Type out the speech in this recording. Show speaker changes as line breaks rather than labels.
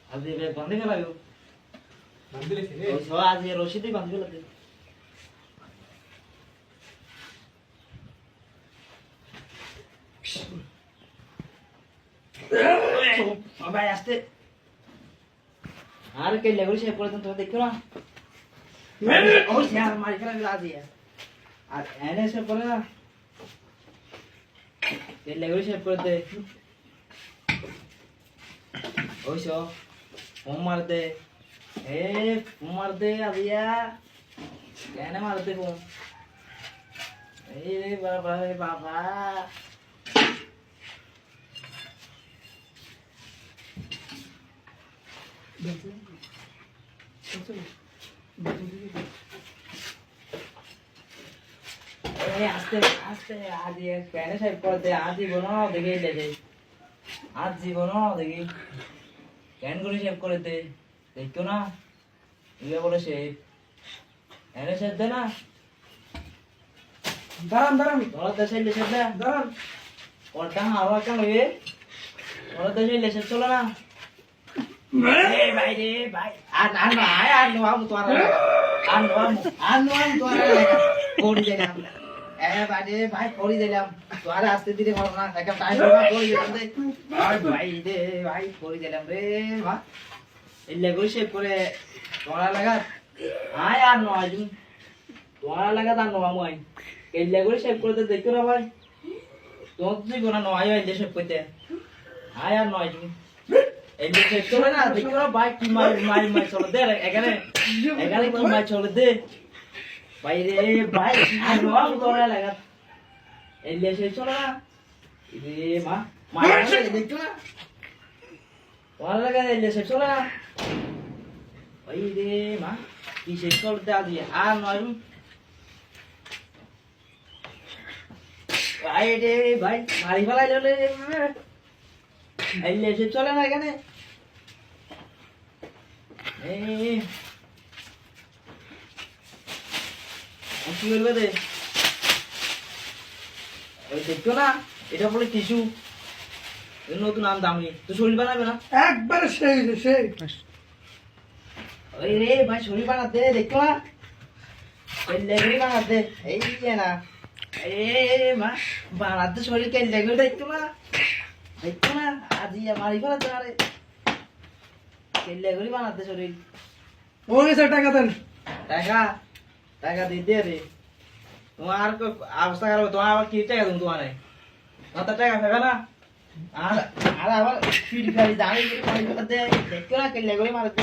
আজি বন্ধে ফেলাইও
বান্ধিলে ছেলে
ও আজি রশিদি বান্ধি ফেলাতে ভাই আসতে আর কে লেগুলি সে করে তুমি দেখো না ও স্যার মারি ফেলা আজি আর এনে সে করে না কে লেগুলি সে করে দে ওইসো ফোন মার দে এ ফোন মার দে আদিয়া কেন মার দে ফোন এই রে বাবা রে বাবা এই আস্তে আস্তে আদিয়া কেন সাহেব করে দে আদি বনো দেখে লেগে আজ জীবন দেখি ক্যান করে শেভ করে দে দেখতো না ইয়ে বলে শেভ এনে শেভ দে না
দাঁড়ান
তোরা দেশে লেসে দে
দাঁড়ান
ওটা হাওয়া কেন এ তোরা দেশে লেসে চলো না এ ভাই রে ভাই আর নোয়াম তোরা আর নোয়াম তোরা কোড়ি দিলাম এ ভাই রে ভাই কোড়ি দিলাম তোরা আস্তে ধীরে করো না একটা টাইম না কোড়ি দিলাম রে ভাই রে ভাই কোড়ি দিলাম রে মা এলে গই শেভ করে তোরা লাগা আয় আর নো আজু তোরা লাগা তা নোয়াম আই এলে গই শেভ করে দেখো না ভাই তোমার তুই কোনা নো আয় এলে শেভ করতে আয় আর নো আজু এলে শেভ করে না দেখো না ভাই কি মাই চলে দে এখানে কি মাই চলে দে ভাই রে ভাই আর নোয়াম তোরা লাগা এলে শেভ চলে না রে মা মা দেখো না তোরা লাগা এলে শেভ চলে না ভাই রে মা কি শেষ করতে আদি আর নয় ভাই রে ভাই মারি ফেলাইল রে এলে শেষ চলে না এখানে এই কি বলবে রে ওই দেখছো না এটা বলে টিস্যু নতুন নাম দামি তো শরীর বানাবে না
একবারে সেই
ওই রে ভাই শরীর বানাতে দেখো না ওই লেগুড়ি বানাতে এই যে না এ মা বানাতে শরীর কে লেগুড়ি দেখতো না আজি মারি ফেলাতে আরে কে লেগুড়ি বানাতে শরীর
ওরে স্যার টাকা দেন
টাকা দিতে রে তোমার অবস্থা খারাপ তোমার আবার কি টাকা দেবো তোমার মাথা টাকা ফেবে না আর আবার ফিরি খালি দাঁড়িয়ে মারি ফেলাতে দেখো না কে লেগুড়ি মারাতে